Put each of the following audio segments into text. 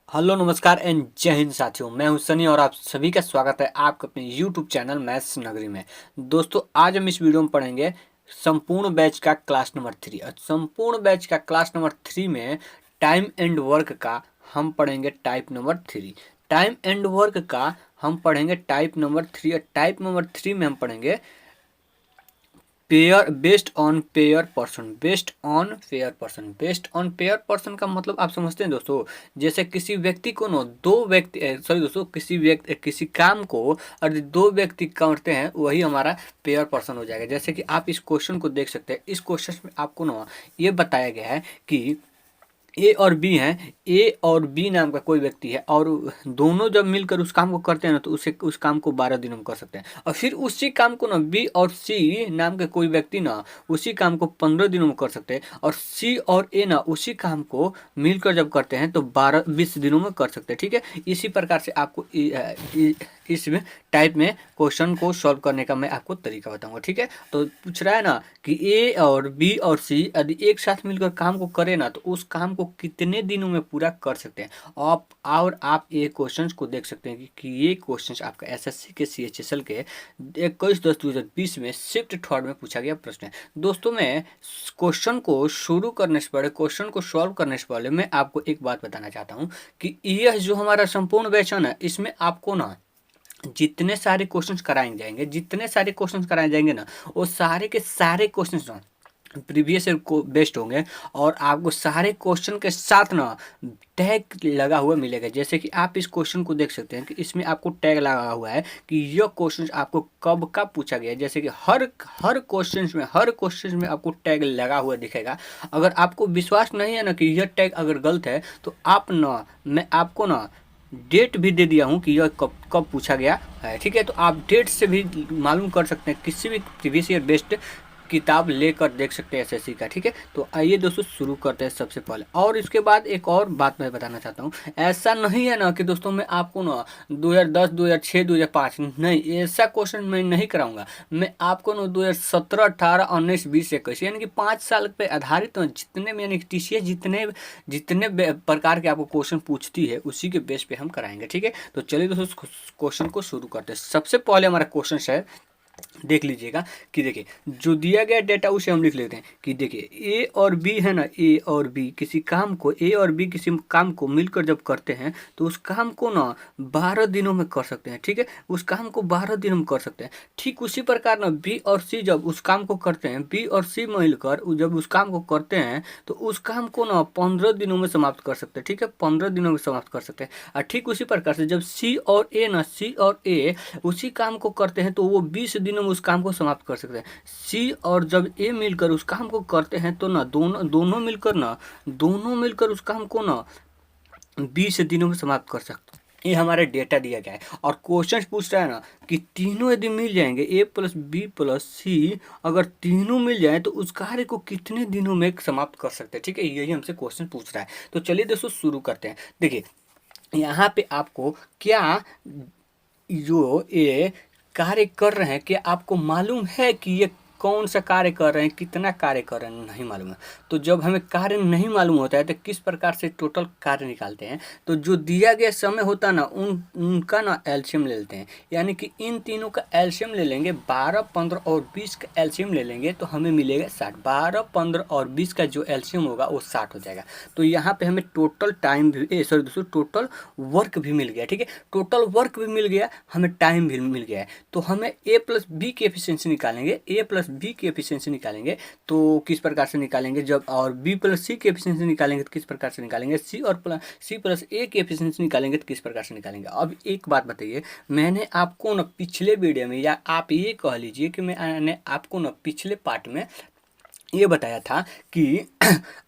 Hello नमस्कार and जय हिंद साथियों। मैं हूं सनी और आप सभी का स्वागत है आपके अपने यूट्यूब चैनल मैथ्स नगरी में। दोस्तों आज हम इस वीडियो में पढ़ेंगे संपूर्ण बैच का क्लास नंबर 3 और संपूर्ण बैच का क्लास नंबर 3 में टाइम एंड वर्क का हम पढ़ेंगे type number 3। Time and work का हम पढ़ेंगे टाइप नंबर 3 और टाइप नंबर 3 में हम पढ़ेंगे pair based on pair person. Based on pair person का मतलब आप समझते हैं दोस्तों। जैसे किसी व्यक्ति को ना दो व्यक्ति सॉरी दोस्तों, किसी काम को और दो व्यक्ति करते हैं वही हमारा पेयर पर्सन हो जाएगा। जैसे कि आप इस क्वेश्चन को देख सकते हैं। इस क्वेश्चन में आपको ना ये बताया गया है कि ए और बी हैं। ए और बी नाम का कोई व्यक्ति है और दोनों जब मिलकर उस काम को करते हैं ना तो उस काम को 12 दिनों में कर सकते हैं। और फिर उसी काम को ना बी और सी नाम के कोई व्यक्ति ना उसी काम को 15 दिनों में कर सकते हैं। और सी और ए ना उसी काम को मिलकर जब करते हैं तो 20 दिनों में कर सकते हैं। ठीक है, इसी प्रकार से आपको इस टाइप में क्वेश्चन को सॉल्व करने का मैं आपको तरीका बताऊंगा। ठीक है, तो पूछ रहा है ना कि ए और बी और सी यदि एक साथ मिलकर काम को करे ना तो उस काम को कितने दिनों में पूरा कर सकते हैं। आप ये क्वेश्चंस को देख सकते हैं कि ये क्वेश्चंस आपका एसएससी के सीएचएसएल के 21/10/2020 में शिफ्ट थर्ड में पूछा गया प्रश्न है। दोस्तों मैं क्वेश्चन को शुरू करने से पहले, क्वेश्चन को सॉल्व करने से पहले मैं आपको एक बात बताना चाहता हूँ कि यह जो हमारा संपूर्ण बैच है ना, इसमें आपको ना जितने सारे क्वेश्चंस कराए जाएंगे ना वो सारे के सारे क्वेश्चंस ना प्रीवियस ईयर को बेस्ड होंगे। और आपको सारे क्वेश्चन के साथ ना टैग लगा हुआ मिलेगा। जैसे कि आप इस क्वेश्चन को देख सकते हैं कि इसमें आपको टैग लगा हुआ है कि यह क्वेश्चन आपको कब का पूछा गया है। जैसे कि हर क्वेश्चन में आपको टैग लगा हुआ दिखेगा। अगर आपको विश्वास नहीं है ना कि यह टैग अगर गलत है तो मैं आपको ना डेट भी दे दिया हूँ कि यह कब कब पूछा गया है। ठीक है, तो आप डेट से भी मालूम कर सकते हैं, किसी भी प्रीवियस ईयर बेस्ड किताब लेकर देख सकते हैं एसएससी का। ठीक है, तो आइए दोस्तों शुरू करते हैं सबसे पहले। और इसके बाद एक और बात मैं बताना चाहता हूँ। ऐसा नहीं है ना कि दोस्तों मैं आपको ना 2010 2006 2005 नहीं, ऐसा क्वेश्चन मैं नहीं कराऊंगा। मैं आपको ना 2017 18 19 20 21 यानी कि 5 साल पे आधारित जितने में यानी कि टीसीएस जितने जितने प्रकार के आपको क्वेश्चन पूछती है उसी के बेस पे हम कराएंगे। ठीक है, तो चलिए दोस्तों क्वेश्चन को शुरू करते हैं। सबसे पहले हमारा क्वेश्चन है, देख लीजिएगा कि देखिए जो दिया गया डेटा उसे हम लिख लेते हैं कि देखिए ए और बी है ना, ए और बी किसी काम को मिलकर जब करते हैं तो उस काम को ना 12 दिनों में कर सकते हैं। ठीक है, उस काम को 12 दिनों में कर सकते हैं। ठीक उसी प्रकार ना बी और सी जब उस काम को करते हैं, बी और सी मिलकर जब उस काम को करते हैं तो उस काम को ना 15 दिनों में समाप्त कर सकते हैं। ठीक है, 15 दिनों में समाप्त कर सकते हैं। और ठीक उसी प्रकार से जब सी और ए उसी काम को करते हैं तो वो 20 दिनों में उस काम को समाप्त कर सकते हैं। सी और जब ए मिलकर उस काम को करते हैं तो ना दोनों मिलकर उस काम को ना 20 दिनों में समाप्त कर सकते हैं। ये हमारे डेटा दिया गया है और क्वेश्चन पूछ रहा है ना कि तीनों यदि मिल जाएंगे, ए प्लस बी प्लस सी अगर तीनों मिल जाए तो उस कार्य को कितने दिनों में समाप्त कर सकते हैं। ठीक है, यही हमसे क्वेश्चन पूछ रहा है। तो चलिए दोस्तों शुरू करते हैं। देखिए यहाँ पे आपको क्या जो ये कार्य कर रहे हैं, क्या आपको मालूम है कि ये कौन सा कार्य कर रहे हैं, कितना कार्य कर रहे हैं, नहीं मालूम है। तो जब हमें कार्य नहीं मालूम होता है तो किस प्रकार से टोटल कार्य निकालते हैं, तो जो दिया गया समय होता है ना उनका ना एलसीएम ले लेते हैं। यानी कि इन तीनों का एलसीएम ले लेंगे, 12 15 और 20 का एलसीएम ले लेंगे तो हमें मिलेगा 60। 12 15 और 20 का जो एलसीएम होगा वो 60 हो जाएगा। तो यहाँ पे हमें टोटल टाइम भी दोस्तों टोटल वर्क भी मिल गया। ठीक है, टोटल वर्क भी मिल गया, हमें टाइम भी मिल गया है। तो हमें ए प्लस बी की एफिशिएंसी निकालेंगे। तो किस प्रकार से निकालेंगे, जब और बी प्लस सी की एफिशिएंसी निकालेंगे तो किस प्रकार से निकालेंगे, सी प्लस ए की एफिशिएंसी निकालेंगे तो किस प्रकार से निकालेंगे। अब एक बात बताइए, मैंने आपको ना पिछले वीडियो में, या आप ये कह लीजिए कि मैंने आपको ना पिछले पार्ट में ये बताया था कि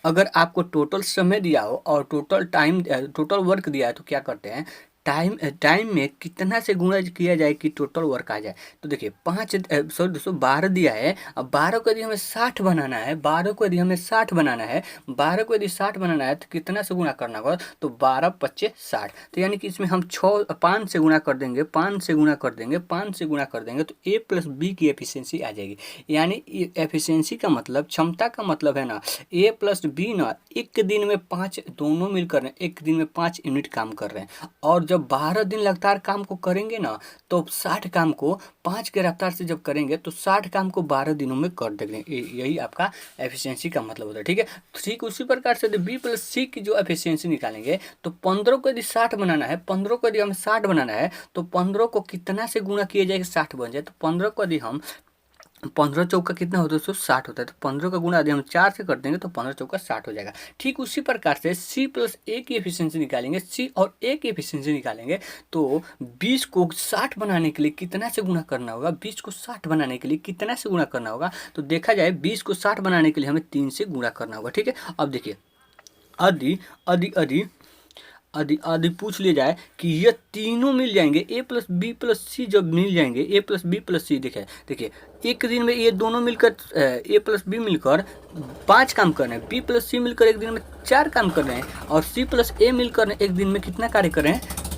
अगर आपको टोटल समय दिया हो और टोटल वर्क दिया है तो क्या करते हैं, टाइम में कितना से गुणा किया जाए कि टोटल वर्क आ जाए। तो देखिए 12 दिया है, अब 12 को यदि हमें 60 बनाना है, 12 को यदि हमें 60 बनाना है, 12 को यदि 60 बनाना है तो कितना से गुणा करना होगा, तो 12 पच्चे 60। तो यानी कि इसमें हम 5 से गुणा कर देंगे, 5 से गुणा कर देंगे, 5 से गुणा कर देंगे तो ए प्लस बी की एफिशिएंसी आ जाएगी। यानी एफिशिएंसी का मतलब, क्षमता का मतलब है ना, ए प्लस बी ना एक दिन में 5, दोनों मिलकर एक दिन में 5 यूनिट काम कर रहे हैं। और जब 12 दिन लगातार काम को करेंगे ना, तो 60 काम को 5 के रफ्तार से जब करेंगे तो 60 काम को 12 दिनों में कर देंगे। यही आपका एफिशिएंसी का मतलब होता है। ठीक है, ठीक उसी प्रकार से बी प्लस सी की जो एफिशिएंसी निकालेंगे, तो 15 को यदि 60 बनाना है, 15 को यदि हमें 60 बनाना है तो 15 को कितना से गुणा किया जाएगा 60 बन जाए। तो 15 को यदि हम 15 चौका कितना होता है दोस्तों, 60 होता है। तो 15 का गुणा यदि हम 4 से कर देंगे तो 15 चौका 60 हो जाएगा। ठीक उसी प्रकार से सी प्लस ए की एफिशिएंसी निकालेंगे, सी और ए की एफिशिएंसी निकालेंगे तो 20 को 60 बनाने के लिए कितना से गुणा करना होगा, 20 को 60 बनाने के लिए कितना से गुणा करना होगा। तो देखा जाए 20 को 60 बनाने के लिए हमें 3 से गुणा करना होगा। ठीक है, अब देखिए यदि यदि यदि यदि यदि पूछ लिया जाए कि ये तीनों मिल जाएंगे, ए प्लस बी प्लस सी जब मिल जाएंगे, ए प्लस बी प्लस सी, देखिए देखिए एक दिन में ये दोनों मिलकर ए प्लस बी मिलकर 5 काम कर रहे हैं, बी प्लस सी मिलकर एक दिन में 4 काम कर रहे हैं, और सी प्लस ए मिलकर एक दिन में कितना कार्य कर रहे हैं,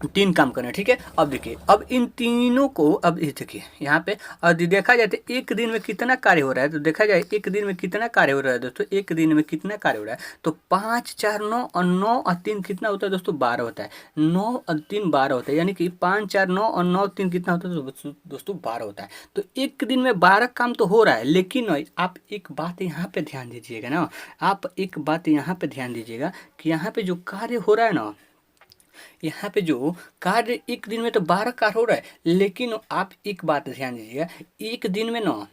3 काम करना है। ठीक है, अब देखिए अब इन तीनों को, अब ये देखिए यहाँ पे यदि देखा जाए तो एक दिन में कितना कार्य हो रहा है, तो देखा जाए एक दिन में कितना कार्य हो रहा है दोस्तों, एक दिन में कितना कार्य हो रहा है, तो 5 4 9 और 9 और 3 कितना होता है दोस्तों, 12 होता है। 9 और 3 12 होता है, यानी कि 5 4 9 और 9 3 कितना होता है दोस्तों, 12 होता है। तो एक दिन में 12 काम तो हो रहा है, लेकिन आप एक बात यहाँ पे ध्यान दीजिएगा ना, आप एक बात यहाँ पे ध्यान दीजिएगा कि यहाँ पे जो कार्य हो रहा है ना, यहाँ पे जो कार्य एक दिन में तो 12 कार्य हो रहा है, लेकिन आप एक बात ध्यान दीजिएगा, एक दिन में ना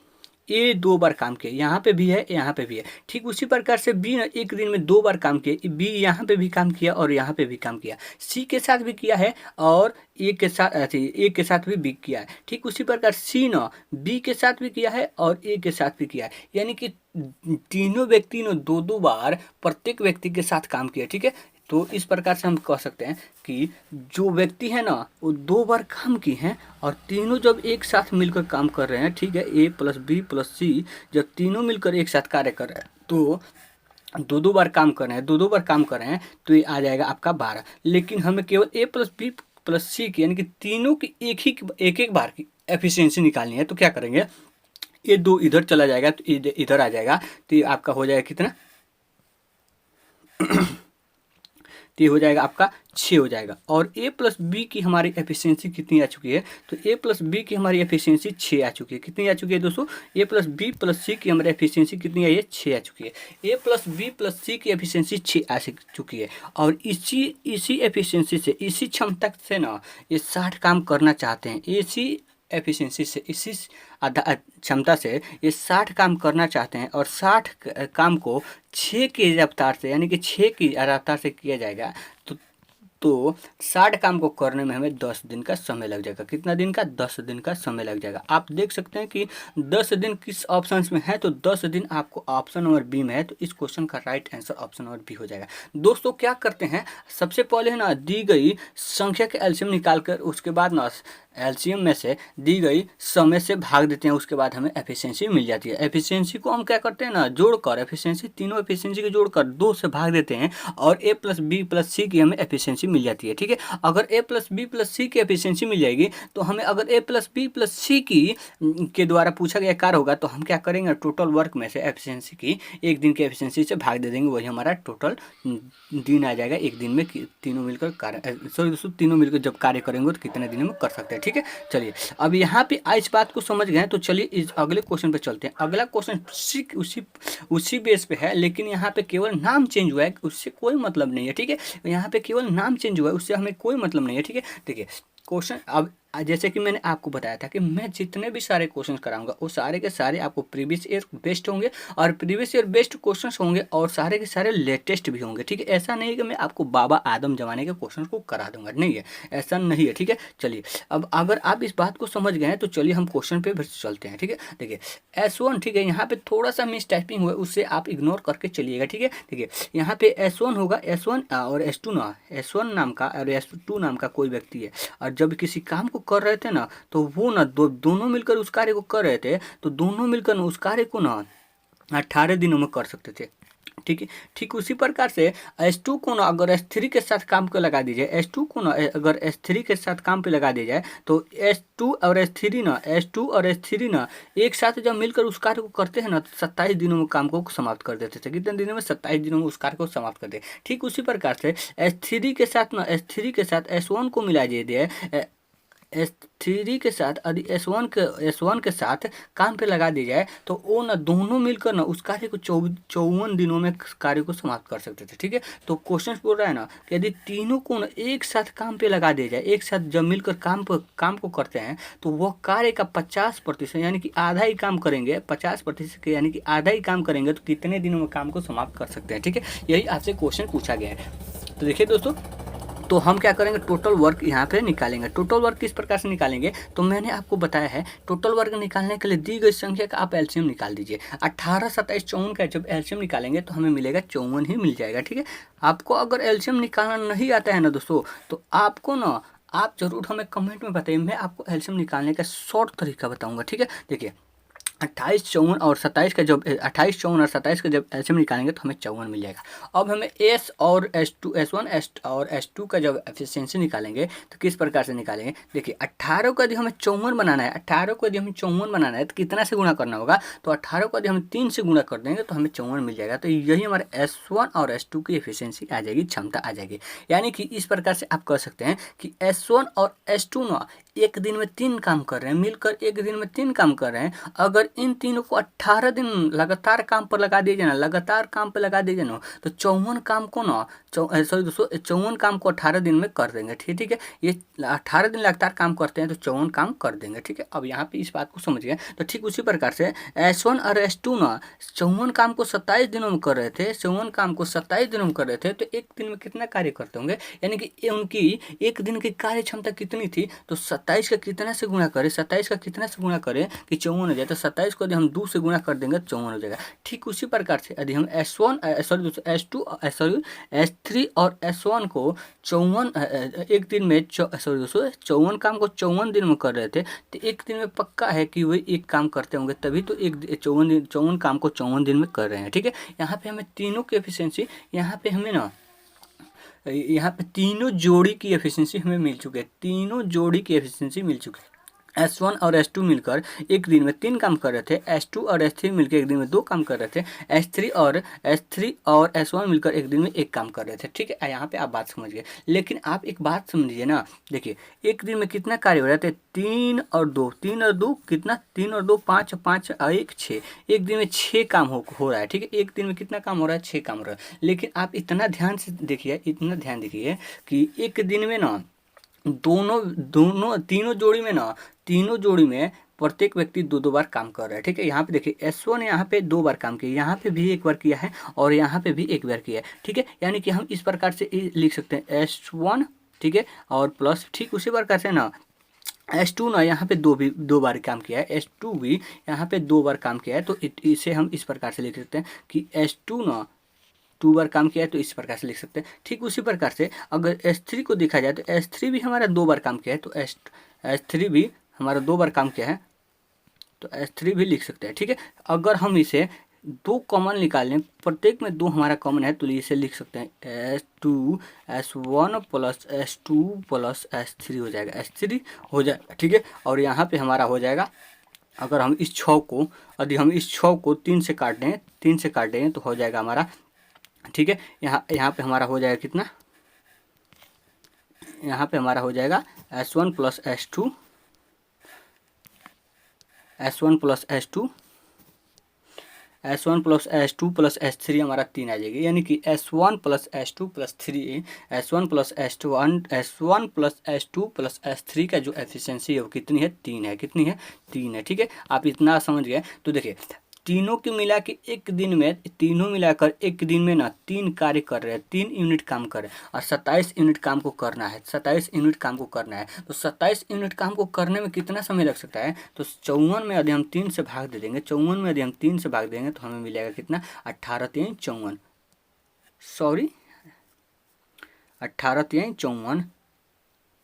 ए 2 बार काम किया, यहाँ पे भी है यहाँ पे भी है। ठीक उसी प्रकार से बी ना एक दिन में 2 बार काम किया, बी यहाँ पे भी काम किया और यहाँ पे भी काम किया, सी के साथ भी किया है और ए के साथ भी किया है। ठीक उसी प्रकार सी ना बी के साथ भी किया है और ए के साथ भी किया है, यानी कि तीनों व्यक्ति ने 2 बार प्रत्येक व्यक्ति के साथ काम किया। ठीक है, तो इस प्रकार से हम कह सकते हैं कि जो व्यक्ति है ना वो 2 बार काम की हैं और तीनों जब एक साथ मिलकर काम कर रहे हैं, ठीक है, ए प्लस बी प्लस सी जब तीनों मिलकर एक साथ कार्य कर रहे हैं तो 2 बार काम कर रहे हैं, 2 बार काम कर रहे हैं, तो ये आ जाएगा आपका 12। लेकिन हमें केवल ए प्लस बी प्लस सी की यानी कि तीनों की एक बार की एफिशिएंसी निकालनी है। तो क्या करेंगे, ये 2 इधर चला जाएगा तो इधर आ जाएगा, तो ये आपका हो जाएगा कितना तो ये हो जाएगा आपका 6 हो जाएगा। और ए प्लस बी की हमारी एफिशिएंसी कितनी आ चुकी है, तो ए प्लस बी की हमारी एफिशिएंसी 6 आ चुकी है। कितनी आ चुकी है दोस्तों, ए प्लस बी प्लस सी की हमारी एफिशिएंसी कितनी आई है, 6 आ चुकी है। ए प्लस बी प्लस सी की एफिशिएंसी 6 आ चुकी है और इसी एफिशिएंसी से, इसी क्षमता से ना ये 60 काम करना चाहते हैं, इसी एफिशिएंसी से, इसी क्षमता से ये 60 काम करना चाहते हैं और 60 काम को 6 की रफ्तार से, यानी कि 6 की रफ्तार से किया जाएगा। तो 60 काम को करने में हमें 10 दिन का समय लग जाएगा। कितना दिन का, 10 दिन का समय लग जाएगा। आप देख सकते हैं कि 10 दिन किस ऑप्शन में है, तो 10 दिन आपको ऑप्शन नंबर बी में है, तो इस क्वेश्चन का right answer option number B हो जाएगा। दोस्तों क्या करते हैं, सबसे पहले है ना दी गई संख्या के एलसीएम निकाल कर उसके बाद ना एलसीएम में से दी गई समय से भाग देते हैं, उसके बाद हमें एफिशिएंसी मिल जाती है। एफिशिएंसी को हम क्या करते हैं ना, जोड़कर एफिशिएंसी, तीनों एफिशिएंसी को जोड़कर 2 से भाग देते हैं और ए प्लस बी प्लस सी की हमें एफिशिएंसी मिल जाती है। ठीक है, अगर ए प्लस बी प्लस सी की एफिशिएंसी मिल जाएगी तो हमें, अगर ए प्लस बी प्लस सी की के द्वारा पूछा गया कार्य होगा तो हम क्या करेंगे, टोटल वर्क में से एफिशिएंसी की एक दिन की एफिशिएंसी से भाग दे देंगे, वही हमारा टोटल दिन आ जाएगा। एक दिन में तीनों मिलकर कार्य, सॉरी दोस्तों, तीनों मिलकर जब कार्य करेंगे तो कितने दिन में कर सकते हैं। ठीक है, चलिए अब यहाँ पे इस बात को समझ गए, तो चलिए इस अगले क्वेश्चन पे चलते हैं। अगला क्वेश्चन उसी बेस पे है, लेकिन यहाँ पे केवल नाम चेंज हुआ है, उससे कोई मतलब नहीं है। ठीक है, यहाँ पे केवल नाम चेंज हुआ है, उससे हमें कोई मतलब नहीं है। ठीक है, देखिए क्वेश्चन अब जैसे कि मैंने आपको बताया था कि मैं जितने भी सारे क्वेश्चन कराऊंगा वो सारे के सारे आपको प्रीवियस ईयर बेस्ड होंगे, और प्रीवियस ईयर बेस्ड क्वेश्चन होंगे और सारे के सारे लेटेस्ट भी होंगे। ठीक है, ऐसा नहीं है कि मैं आपको बाबा आदम जमाने के क्वेश्चन को करा दूंगा, नहीं है, ऐसा नहीं है। ठीक है, चलिए अब अगर आप इस बात को समझ गए हैं तो चलिए हम क्वेश्चन पे फिर चलते हैं। ठीक है, देखिए S1, ठीक है, यहाँ पे थोड़ा सा मिस टाइपिंग हुआ है, उससे आप इग्नोर करके चलिएगा। ठीक है, देखिए यहाँ पे S1 होगा, S1 और S2 ना, S1 नाम का और S2 नाम का कोई व्यक्ति है, और जब किसी काम को कर रहे थे ना तो वो ना दोनों मिलकर उस कार्य को कर रहे थे, तो दोनों मिलकर ना उस कार्य को ना 18 दिनों में कर सकते थे। ठीक है, ठीक उसी प्रकार से S2 को ना अगर S3 के साथ काम पे लगा दीजिए, S2 को ना अगर S3 के साथ काम पे लगा दिया जाए तो S2 और S3 ना, S2 और S3 ना एक साथ जब मिलकर उस कार्य को करते हैं ना तो 27 दिनों में काम को समाप्त कर देते थे। कितने दिनों में? 27 दिनों में उस कार्य को समाप्त कर दे। ठीक उसी प्रकार से S3 के साथ ना, S3 के साथ S1 को मिला दिए, S3 के साथ यदि S1 के साथ काम पे लगा दी जाए तो वो ना दोनों मिलकर ना उस कार्य को 54 दिनों में कार्य को समाप्त कर सकते थे। ठीक है, तो क्वेश्चन बोल रहा है ना कि यदि तीनों को ना एक साथ काम पे लगा दिया जाए, एक साथ जब मिलकर काम को करते हैं तो वह कार्य का 50% यानी कि आधा ही काम करेंगे, 50% यानी कि आधा ही काम करेंगे तो कितने दिनों में काम को समाप्त कर सकते हैं। ठीक है, यही आपसे क्वेश्चन पूछा गया है। तो देखिए दोस्तों, तो हम क्या करेंगे, टोटल वर्क यहाँ पे निकालेंगे। टोटल वर्क किस प्रकार से निकालेंगे, तो मैंने आपको बताया है टोटल वर्क निकालने के लिए दी गई संख्या का आप एलसीएम निकाल दीजिए। 18, 27, 54 का जब एलसीएम निकालेंगे तो हमें मिलेगा 54 ही मिल जाएगा। ठीक है, आपको अगर एलसीएम निकालना नहीं आता है ना दोस्तों, तो आपको ना आप जरूर हमें कमेंट में बताइए, मैं आपको एलसीएम निकालने का शॉर्ट तरीका बताऊंगा। ठीक है, देखिए 28, 54 और 27 का जब 28, 54 और 27 का जब एलसीएम निकालेंगे तो हमें 54 मिल जाएगा। अब हमें S और S1 और S2 का जब एफिशिएंसी निकालेंगे तो किस प्रकार से निकालेंगे, देखिए 18 को यदि हमें 54 बनाना है, 18 को यदि हमें 54 बनाना है तो कितना से गुणा करना होगा, तो 18 को यदि हम 3 से गुणा कर देंगे तो हमें 54 मिल जाएगा। तो यही हमारे S1 और S2 की एफिशिएंसी आ जाएगी, क्षमता आ जाएगी। यानी कि इस प्रकार से आप कह सकते हैं कि S1 और S2 ना एक दिन में 3 काम कर रहे हैं, मिलकर एक दिन में 3 काम कर रहे हैं। अगर इन तीनों को 18 दिन लगातार काम पर लगा दीजिए ना, लगातार काम पर लगा दीजिए ना, तो 54 काम को ना सॉरी दोस्तों 54 काम को 18 दिन में कर देंगे। ठीक है, ये 18 दिन लगातार काम करते हैं तो 54 काम कर देंगे। ठीक है, अब यहाँ पे इस बात को समझ गए। तो ठीक उसी प्रकार से S1 और S2 ना 54 काम को 27 दिनों में कर रहे थे, 54 काम को 27 दिनों में कर रहे थे, तो एक दिन में कितना कार्य करते होंगे, यानी कि उनकी एक दिन की कार्य क्षमता कितनी थी, तो 27 का कितना से गुणा करें, 27 का कितना से गुणा करें कि 54 हो जाए, तो 27 को यदि हम 2 से गुणा कर देंगे तो 54 हो जाएगा। ठीक उसी प्रकार से यदि हम S3 और S1 को 54 एक दिन में 54 काम को 54 दिन में कर रहे थे, तो एक दिन में पक्का है कि वही एक काम करते होंगे, तभी तो एक 54 काम को 54 दिन में कर रहे हैं। ठीक है, यहाँ पे हमें तीनों की एफिशिएंसी, यहाँ पे हमें ना यहाँ पे तीनों जोड़ी की एफिशिएंसी हमें मिल चुकी है, तीनों जोड़ी की एफिशिएंसी मिल चुकी है। S1 और S2 मिलकर एक दिन में 3 काम कर रहे थे, S2 और S3 मिलकर एक दिन में 2 काम कर रहे थे, S3 और S1 मिलकर एक दिन में 1 काम कर रहे थे। ठीक है, यहाँ पे आप बात समझ गए। लेकिन आप एक बात समझिए ना, देखिए एक दिन में कितना कार्य हो रहे थे, 3 और 2 कितना, 3 और 2 5, 5 और 1 6, एक दिन में 6 काम हो रहा है। ठीक है, एक दिन में कितना काम हो रहा है, 6 काम हो रहा है। लेकिन आप इतना ध्यान देखिए कि एक दिन में ना तीनों जोड़ी में प्रत्येक व्यक्ति 2 बार काम कर रहा है। ठीक है, यहाँ पे देखिए S1 यहाँ पे 2 बार काम किया, यहाँ पे भी 1 बार किया है और यहाँ पे भी 1 बार किया है। ठीक है, यानी कि हम इस प्रकार से लिख सकते हैं S1, ठीक है, और प्लस ठीक उसी प्रकार से ना S2 ना यहाँ पे 2 बार काम किया है, S2 भी यहाँ पे 2 बार काम किया है, तो इसे हम इस प्रकार से लिख सकते हैं कि S2 ना 2 बार काम किया है, तो इस प्रकार से लिख सकते हैं। ठीक उसी प्रकार से अगर S3 को देखा जाए तो S3 भी हमारा 2 बार काम किया है, तो S3 भी हमारा 2 बार काम किया है, तो S3 भी लिख सकते हैं। ठीक है, अगर हम इसे 2 कॉमन निकाल लें, प्रत्येक में 2 हमारा कॉमन है, तो इसे लिख सकते हैं S1 plus S2 plus S3 हो जाएगा, S3 हो जाएगा। ठीक है, और यहाँ पे हमारा हो जाएगा, अगर हम इस 6 को यदि हम इस 6 को 3 से काट दें तो हो जाएगा हमारा। ठीक है, यहाँ पे हमारा हो जाएगा कितना, यहाँ पे हमारा हो जाएगा S1 plus S2 S1 plus S2 S1 + S2 + S3 हमारा 3 आ जाएगी, यानी कि S1 + S2 + 3, S1 + S2 + S3 का जो एफिशिएंसी है वो कितनी है, 3 है। कितनी है, 3 है। ठीक है, आप इतना समझ गए। तो देखिए तीनों को मिला के एक दिन में, तीनों मिलाकर एक दिन में ना 3 कार्य कर रहे हैं, 3 यूनिट काम कर रहे हैं, और 27 यूनिट काम को करना है, 27 यूनिट काम को करना है। तो 27 यूनिट काम को करने में कितना समय लग सकता है, तो 54 में यदि हम 3 से भाग दे देंगे, 54 में यदि हम 3 से भाग देंगे तो हमें मिलेगा कितना, 18×3 = 54, सॉरी 18×3 =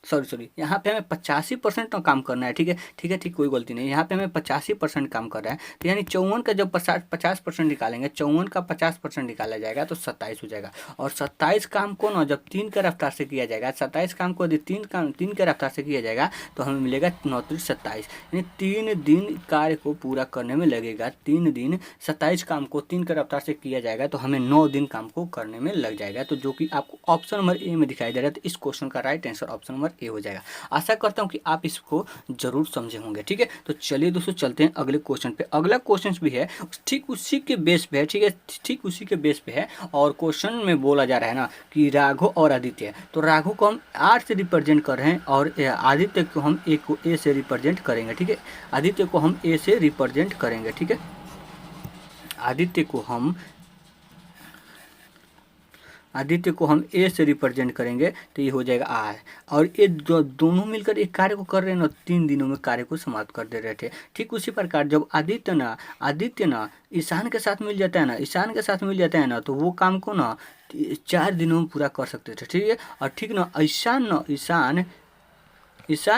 54, सॉरी यहाँ पे हमें 85% काम करना है। ठीक है, ठीक है, ठीक, कोई गलती नहीं, यहाँ पे हमें 85% काम कर रहा है। तो यानी 54 का जब 50% निकालेंगे, 54 का 50% निकाला जाएगा तो 27 हो जाएगा। और 27 काम को ना जब 3 के रफ्तार से किया जाएगा, 27 काम को यदि 3 के रफ्तार से किया जाएगा तो हमें मिलेगा 9×3 = 27, यानी 3 दिन कार्य को पूरा करने में लगेगा। 3 दिन 27 काम को 3 के रफ्तार से किया जाएगा तो हमें 9 दिन काम को करने में लग जाएगा। तो जो कि आपको ऑप्शन नंबर ए में दिखाई दे रहा है, तो इस क्वेश्चन का right answer option number A हो जाएगा। आशा करता हूं कि आप इसको जरूर समझे होंगे। ठीक है, तो चलिए दोस्तों चलते हैं अगले क्वेश्चन पे। अगला क्वेश्चन भी है ठीक उसी के बेस पे है। ठीक है, ठीक उसी के बेस पे है, और क्वेश्चन में बोला जा रहा है ना कि राघव और आदित्य, तो राघव को हम आर से रिप्रेजेंट कर रहे हैं और आदित्य को हम ए से रिप्रेजेंट करेंगे। ठीक है, आदित्य को हम ए से रिप्रेजेंट करेंगे। ठीक है, आदित्य को हम ए से रिप्रेजेंट करेंगे तो ये हो जाएगा आर। और ये दोनों मिलकर एक कार्य को कर रहे हैं ना, 3 दिनों में कार्य को समाप्त कर दे रहे थे। ठीक उसी प्रकार जब आदित्य ना ईशान के साथ मिल जाता है ना, ईशान के साथ मिल जाता है ना, तो वो काम को ना 4 दिनों में पूरा कर सकते थे। ठीक है, और ठीक ना ईशान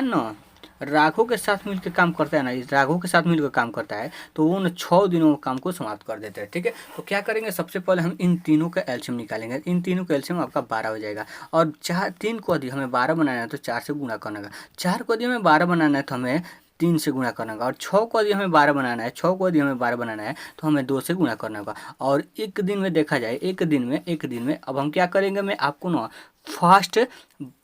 ना राघव के साथ मिलकर काम करता है ना, राघव के साथ मिलकर काम करता है तो वो ना 6 दिनों में काम को समाप्त कर देते हैं। ठीक है, तो क्या करेंगे, सबसे पहले हम इन तीनों का एलसीएम निकालेंगे। इन तीनों का एलसीएम आपका 12 हो जाएगा। और 3 को यदि हमें 12 बनाना है तो 4 से गुणा करना का, 4 को यदि हमें 12 बनाना है तो हमें 3 से गुणा करना का, और 6 को यदि हमें 12 बनाना है, 6 को यदि हमें 12 बनाना है तो हमें 2 से गुणा करना का। और एक दिन में देखा जाए, एक दिन में अब हम क्या करेंगे, मैं आपको ना फास्ट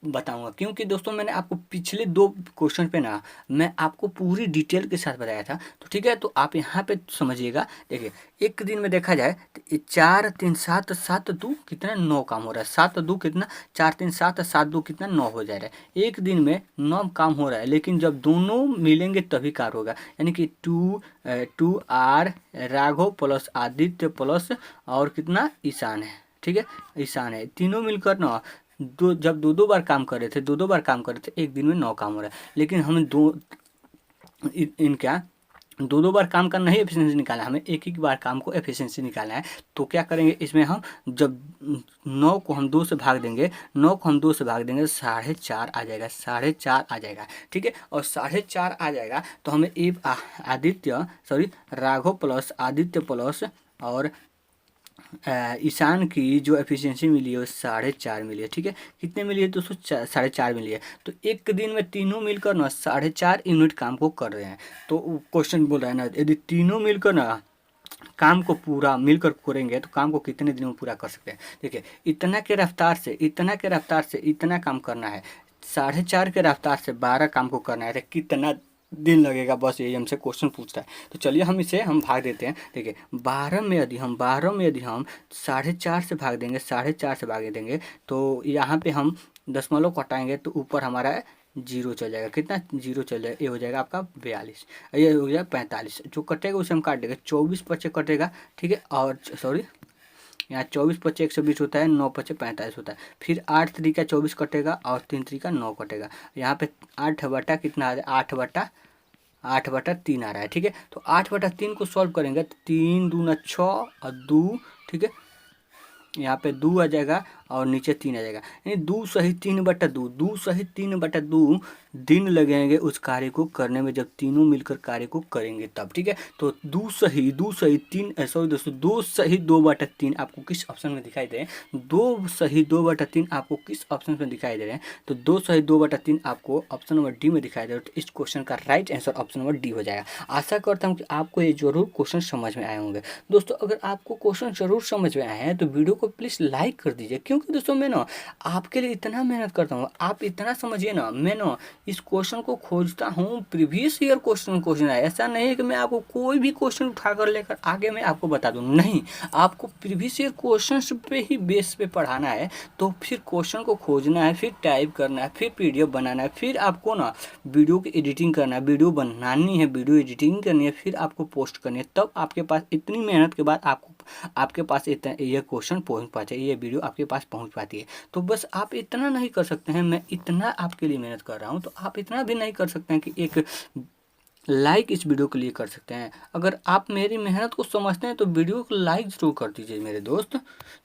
बताऊंगा, क्योंकि दोस्तों मैंने आपको पिछले 2 क्वेश्चन पे ना मैं आपको पूरी डिटेल के साथ बताया था। तो ठीक है, तो आप यहाँ पे समझिएगा। देखिए एक दिन में देखा जाए तो 4 3 7 7 2 कितना 9 काम हो रहा है, 7 2 कितना 4 3 7 7 2 कितना 9 हो जा रहा है। एक दिन में 9 काम हो रहा है, लेकिन जब दोनों मिलेंगे तभी कार्य होगा, यानी कि 2 आर राघव प्लस आदित्य प्लस और कितना ईशान है। ठीक है, ईशान है, तीनों मिलकर ना जब 2 बार काम कर रहे थे, 2 बार काम कर रहे थे, एक दिन में 9 काम हो रहा है। लेकिन हमें इनका 2 बार काम करना ही एफिशिएंसी निकालना है, हमें एक बार काम को एफिशिएंसी निकालना है। तो क्या करेंगे, इसमें हम जब 9 को हम 2 से भाग देंगे, 9 को हम 2 से भाग देंगे तो 4.5 आ जाएगा, 4.5 आ जाएगा। ठीक है, और 4.5 आ जाएगा तो हमें राघव प्लस आदित्य प्लस और ईशान की जो एफिशिएंसी मिली है वो 4.5 मिली है। ठीक है, कितने मिली है दोस्तों, 4.5 मिली है। तो एक दिन में तीनों मिलकर ना 4.5 यूनिट काम को कर रहे हैं। तो क्वेश्चन बोल रहा है ना, यदि तीनों मिलकर ना काम को पूरा मिलकर करेंगे तो काम को कितने दिनों में पूरा कर सकते हैं। देखिए इतना के रफ्तार से इतना काम करना है, 4.5 के रफ्तार से 12 काम को करना है, तो कितना दिन लगेगा, बस यही हमसे क्वेश्चन पूछता है। तो चलिए हम इसे भाग देते हैं। देखिए 12 में यदि हम 4.5 से भाग देंगे, 4.5 से भाग देंगे तो यहाँ पे हम दशमलव कटाएंगे तो ऊपर हमारा 0 चल जाएगा। कितना 0 चल जाएगा, ये हो जाएगा आपका 42, ये हो जाएगा 45, जो कटेगा उसे हम काट देंगे, 24 पचे कटेगा। ठीक है, और सॉरी यहाँ 24 पचे 120 होता है, 9 पचे 45 होता है, फिर 8 3 24 कटेगा और 3 3 9 कटेगा। यहाँ पे 8 बटा कितना आ रहा है, 8/3 आ रहा है। ठीक है, तो 8/3 को सॉल्व करेंगे तो 3 दूना 6 और 2, ठीक है, यहाँ पे 2 आ जाएगा और नीचे 3 आ जाएगा, यानी 2 सही 3/2, 2 सही 3/2 दिन लगेंगे उस कार्य को करने में, जब तीनों मिलकर कार्य को करेंगे तब। ठीक है, तो 2 सही 2/3 आपको किस ऑप्शन में दिखाई दे रहे हैं, 2 सही 2/3 आपको किस ऑप्शन में दिखाई दे रहे हैं, तो 2 सही 2/3 आपको ऑप्शन नंबर डी में दिखाई दे रहा है। तो इस क्वेश्चन का right answer option number D हो जाएगा। आशा करता हूँ कि आपको ये जरूर क्वेश्चन समझ में आए होंगे। दोस्तों अगर आपको क्वेश्चन जरूर समझ में आए हैं तो वीडियो को को प्लीज़ लाइक कर दीजिए, क्योंकि दोस्तों मैं ना आपके लिए इतना मेहनत करता हूँ। आप इतना समझिए ना, मैं ना इस क्वेश्चन को खोजता हूँ, प्रीवियस ईयर क्वेश्चन खोजना है। ऐसा नहीं है कि मैं आपको कोई भी क्वेश्चन उठाकर लेकर आगे मैं आपको बता दूँ, नहीं, आपको प्रीवियस ईयर क्वेश्चन पे ही बेस पे पढ़ाना है। तो फिर क्वेश्चन को खोजना है, फिर टाइप करना है, फिर पीडीएफ बनाना है, फिर आपको ना वीडियो की एडिटिंग करना है, वीडियो बनानी है, वीडियो एडिटिंग करनी है, फिर आपको पोस्ट करनी है। तब आपके पास इतनी मेहनत के बाद आपके पास इतना ये क्वेश्चन पहुंच पाते हैं, ये वीडियो आपके पास पहुंच पाती है। तो बस आप इतना नहीं कर सकते हैं, मैं इतना आपके लिए मेहनत कर रहा हूँ, तो आप इतना भी नहीं कर सकते हैं कि एक लाइक इस वीडियो के लिए कर सकते हैं। अगर आप मेरी मेहनत को समझते हैं तो वीडियो को लाइक जरूर कर दीजिए मेरे दोस्त।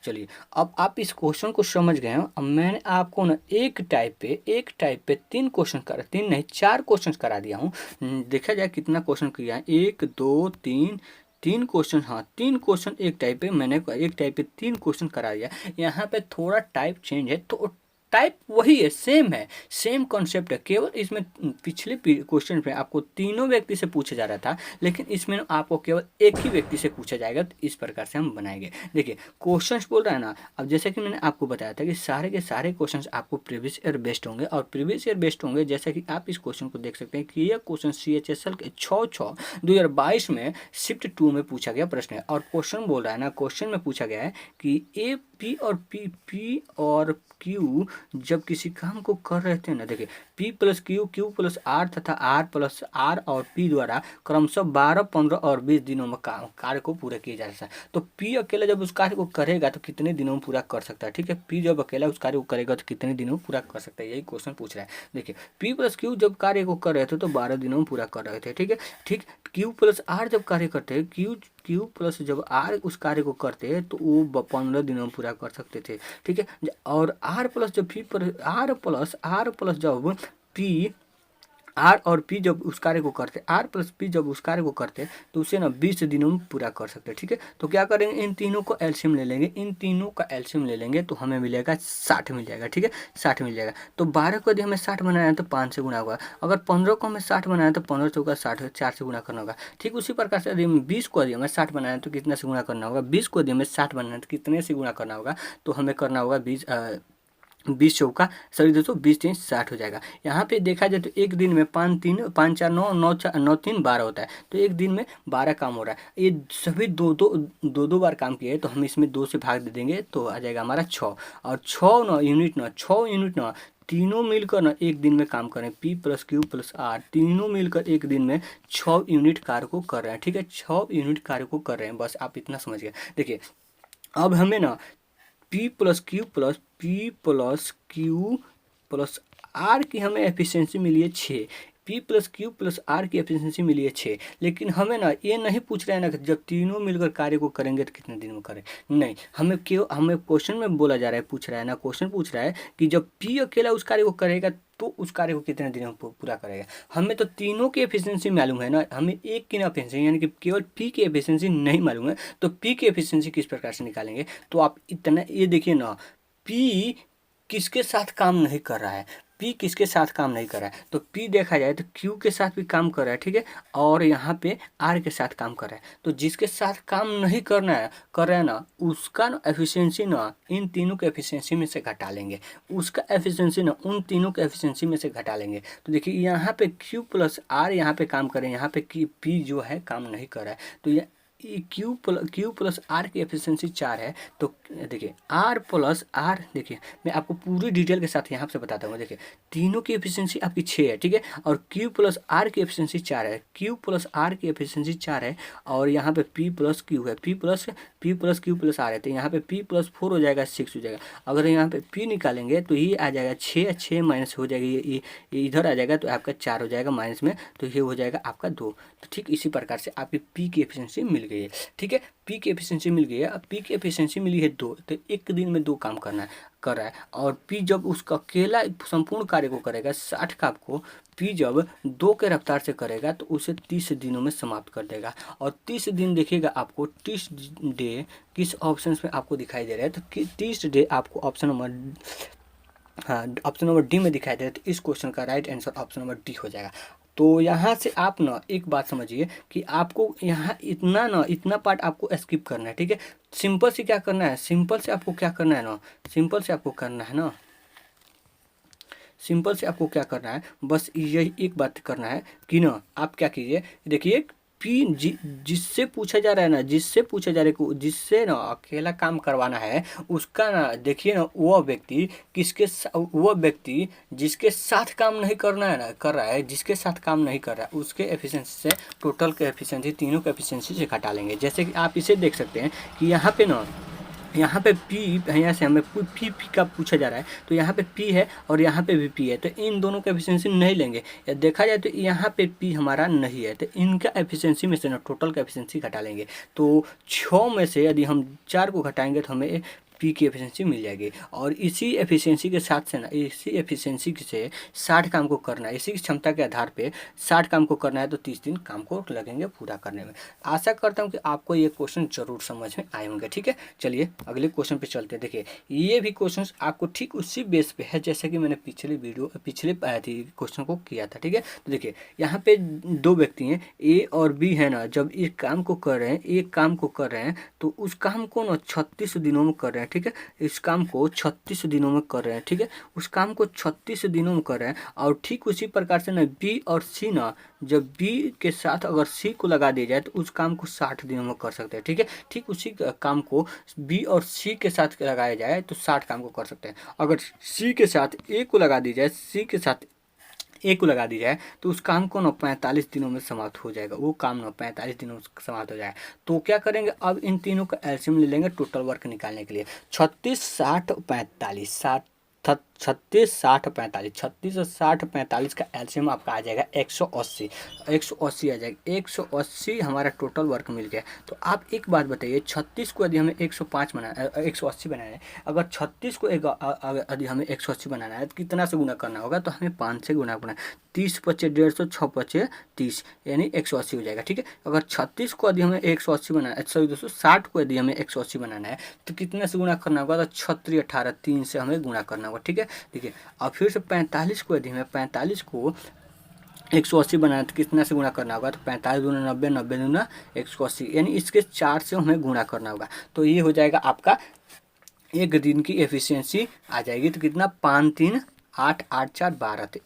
चलिए, अब आप इस क्वेश्चन को समझ गए हो। अब मैंने आपको ना एक टाइप पे 3 क्वेश्चन करा, 3 नहीं 4 क्वेश्चन करा दिया हूँ। देखा जाए कितना क्वेश्चन किया है, 1 2 3 3 क्वेश्चन, हाँ 3 क्वेश्चन एक टाइप पे मैंने एक टाइप पे 3 क्वेश्चन करा दिया। यहाँ पे थोड़ा टाइप चेंज है, तो टाइप वही है, सेम है, सेम कॉन्सेप्ट है। केवल इसमें पिछले क्वेश्चन पे आपको तीनों व्यक्ति से पूछा जा रहा था, लेकिन इसमें आपको केवल एक ही व्यक्ति से पूछा जाएगा। तो इस प्रकार से हम बनाएंगे। देखिए क्वेश्चंस बोल रहा है ना, अब जैसे कि मैंने आपको बताया था कि सारे के सारे क्वेश्चंस आपको प्रीवियस ईयर बेस्ड होंगे, और प्रीवियस ईयर बेस्ड होंगे। जैसा कि आप इस क्वेश्चन को देख सकते हैं कि यह क्वेश्चन CHSL के 6/6/2022 में शिफ्ट 2 में पूछा गया प्रश्न है। और क्वेश्चन बोल रहा है ना, क्वेश्चन में पूछा गया है कि ए पी और क्यू जब किसी काम को कर रहे थे ना, देखिए P plus Q plus R तथा R प्लस आर और P द्वारा क्रमशः 12, 15 और 20 दिनों में कार्य को पूरा किया जा सकता है। तो P अकेला जब उस कार्य को करेगा तो कितने दिनों में पूरा कर सकता है, ठीक है। P जब अकेला उस कार्य को करेगा तो कितने दिनों में पूरा कर सकता है, यही क्वेश्चन पूछ रहा है। देखिए P प्लस क्यू जब कार्य को कर रहे थे तो 12 दिनों में पूरा कर रहे थे, ठीक है। ठीक, Q प्लस आर जब कार्य करते हैं, क्यू प्लस जब आर उस कार्य को करते हैं तो वो 15 दिनों में पूरा कर सकते थे, ठीक है। और आर प्लस जब आर प्लस जब पी आर और पी जब उस कार्य को करते, आर प्लस पी जब उस कार्य को करते तो उसे ना 20 दिनों में पूरा कर सकते, ठीक है। तो क्या करेंगे, इन तीनों को एलसीएम ले लेंगे, इन तीनों का एलसीएम ले लेंगे तो हमें मिलेगा 60 मिल जाएगा, ठीक है, 60 मिल जाएगा। तो 12 को यदि हमें 60 बनाना है तो 5 से गुणा होगा। अगर 15 को हमें 60 बनाना है तो 15 चौका 60, 4 से गुणा करना होगा। ठीक उसी प्रकार से यदि 20 को यदि हमें 60 बनाना है तो कितना से गुणा करना होगा, 20 को यदि हमें 60 बनाना है तो कितने से गुणा करना होगा, तो हमें करना होगा 20 चौका, सॉरी दोस्तों 20 3 60 हो जाएगा। यहाँ पे देखा जाए तो एक दिन में 5 3 5 4 9 9 4 9 3 12 होता है, तो एक दिन में 12 काम हो रहा है। ये सभी दो बार काम किए तो हम इसमें 2 से भाग दे देंगे तो आ जाएगा हमारा 6। और 6 यूनिट ना तीनों मिलकर ना एक दिन में काम करें, P plus Q plus R तीनों मिलकर एक दिन में 6 यूनिट कार्य को कर रहे हैं, ठीक है, 6 यूनिट कार्य को कर रहे हैं। बस आप इतना समझ गए। देखिए अब हमें ना P plus Q plus R की हमें एफिशिएंसी मिली है 6, P plus Q plus R की एफिशिएंसी मिली है 6। लेकिन हमें ना ये नहीं पूछ रहा है ना कि जब तीनों मिलकर कार्य को करेंगे तो कितने दिन में करें, नहीं, हमें क्वेश्चन में बोला जा रहा है, पूछ रहा है ना, क्वेश्चन पूछ रहा है कि जब P अकेला उस कार्य को करेगा तो उस कार्य को कितने दिनों में पूरा करेगा। हमें तो तीनों की एफिशिएंसी मालूम है ना, हमें एक की ना एफिशिएंसी यानी कि केवल P की एफिशिएंसी नहीं मालूम है। तो P की एफिशिएंसी किस प्रकार से निकालेंगे, तो आप इतना ये देखिए ना, P किसके साथ काम नहीं कर रहा है, P किसके साथ काम नहीं कर रहा है, तो P देखा जाए तो Q के साथ भी काम कर रहा है, ठीक है, और यहाँ पे R के साथ काम कर रहा है। तो जिसके साथ काम नहीं कर रहा है ना, उसका ना एफिशिएंसी ना इन तीनों के एफिशिएंसी में से घटा लेंगे, उसका एफिशिएंसी ना उन तीनों के एफिशिएंसी में से घटा लेंगे। तो देखिए यहाँ पे Q प्लस R यहाँ पे काम करें, यहाँ पे P जो है काम नहीं कर रहा है, तो ये क्यू प्लस आर की एफिशिएंसी 4 है। तो देखिए आर प्लस आर, देखिए मैं आपको पूरी डिटेल के साथ यहाँ से बताता हूँ। देखिए तीनों की एफिशिएंसी आपकी 6 है, ठीक है, और क्यू प्लस आर की एफिशिएंसी 4 है, क्यू प्लस आर की एफिशिएंसी 4 है, और यहाँ पे P प्लस क्यू है, P plus Q plus R है, तो यहाँ पे P प्लस 4 हो जाएगा, 6 हो जाएगा। अगर यहाँ पे P निकालेंगे तो ये आ जाएगा 6 माइनस हो जाएगी, ये इधर आ जाएगा तो आपका 4 हो जाएगा माइनस में, तो ये हो जाएगा आपका 2। तो ठीक इसी प्रकार से आपकी P की एफिशिएंसी मिल गई है, ठीक है, P की एफिशिएंसी मिल गई है। अब P की एफिशिएंसी मिली है 2, तो एक दिन में 2 काम कर रहा है। और P जब उसका अकेला संपूर्ण कार्य को करेगा 60 काम को P जब 2 के रफ्तार से करेगा तो उसे 30 दिनों में समाप्त कर देगा। और 30 दिन देखिएगा आपको 30 डे किस ऑप्शन में आपको दिखाई दे रहा है, तो 30 डे आपको ऑप्शन नंबर डी में दिखाई दे रहा है। तो इस क्वेश्चन का right answer option number D हो जाएगा। तो यहाँ से आप ना एक बात समझिए कि आपको यहाँ इतना पार्ट आपको स्किप करना है, ठीक है। सिंपल से क्या करना है, सिंपल से आपको क्या करना है ना, सिंपल से आपको करना है ना, सिंपल से आपको क्या करना है, बस यही एक बात करना है कि ना आप क्या कीजिए, देखिए पी जिससे पूछा जा रहा है ना, जिससे पूछा जा रहा है, जिससे ना अकेला काम करवाना है, उसका ना देखिए ना वह व्यक्ति जिसके साथ काम नहीं करना है ना, कर रहा है, जिसके साथ काम नहीं कर रहा है, उसके एफिशिएंसी से टोटल के एफिशिएंसी, तीनों के एफिशिएंसी से घटा लेंगे। जैसे कि आप इसे देख सकते हैं कि यहाँ पे ना, यहाँ पे पी, यहाँ से हमें पी का पूछा जा रहा है, तो यहाँ पे पी है और यहाँ पे भी पी है, तो इन दोनों का एफिशिएंसी नहीं लेंगे। या देखा जाए तो यहाँ पे पी हमारा नहीं है, तो इनका एफिशिएंसी में से ना टोटल का एफिशिएंसी घटा लेंगे। तो 6 में से यदि हम 4 को घटाएंगे तो हमें पी की एफिशिएंसी मिल जाएगी। और इसी एफिशिएंसी के साथ से ना, इसी एफिशिएंसी से 60 काम को करना है, इसी क्षमता के आधार पे 60 काम को करना है, तो 30 दिन काम को लगेंगे पूरा करने में। आशा करता हूँ कि आपको ये क्वेश्चन जरूर समझ में आए होंगे, ठीक है। चलिए अगले क्वेश्चन पे चलते हैं। देखिए ये भी क्वेश्चन आपको ठीक उसी बेस पे है जैसे कि मैंने पिछले क्वेश्चन को किया था, ठीक है। तो देखिए यहाँ पे दो व्यक्ति हैं, ए और बी है ना, जब एक काम को कर रहे हैं, एक काम को कर रहे हैं, तो उस काम को ना 36 दिनों में कर रहे हैं, ठीक है। इस काम को 36 दिनों में कर रहे हैं, ठीक है। उस काम को 36 दिनों में कर रहे हैं। और ठीक उसी प्रकार से ना बी और सी ना, जब बी के साथ अगर सी को लगा दिया जाए तो उस काम को 60 दिनों में कर सकते हैं, ठीक है। ठीक उसी काम को बी और सी के साथ लगाया जाए तो 60 काम को कर सकते हैं। अगर सी के साथ ए को लगा दी जाए, सी के साथ ए को लगा दी जाए, तो उस काम को ना 45 दिनों में समाप्त हो जाएगा, वो काम ना 45 दिनों में समाप्त हो जाएगा। तो क्या करेंगे, अब इन तीनों का एलसीएम ले लेंगे टोटल वर्क निकालने के लिए। 36, 60, 45, 36, 60, 45, 36 और 60, 45 का एलसीएम आपका आ जाएगा 180, 180 आ जाएगा। 180 हमारा टोटल वर्क मिल गया। तो आप एक बात बताइए, 36 को यदि हमें 105 बनाना, 180 बनाना है, अगर 36 को यदि हमें 180 बनाना है तो कितना से गुना करना होगा, तो हमें 5 से गुना करना है। 30 पचे 150, 6 पचे 30, यानी 180 हो जाएगा, ठीक है। अगर 36 को यदि हमें 180 बनाना है, सॉरी दोस्तों 60 को यदि हमें 180 बनाना है तो कितने से गुना करना होगा, तो 36, 18, 3 से हमें गुना करना होगा, ठीक है। देखिए अब फिर से 45 को यदि हमें 45 को 180 बनाना तो कितना से गुणा करना होगा, तो 45 दूना 90, 90 दूना 180, यानी इसके 4 से हमें गुणा करना होगा। तो ये हो जाएगा आपका एक दिन की एफिशिएंसी आ जाएगी। तो कितना, 5, 3, 8, 8, 4, 12, तो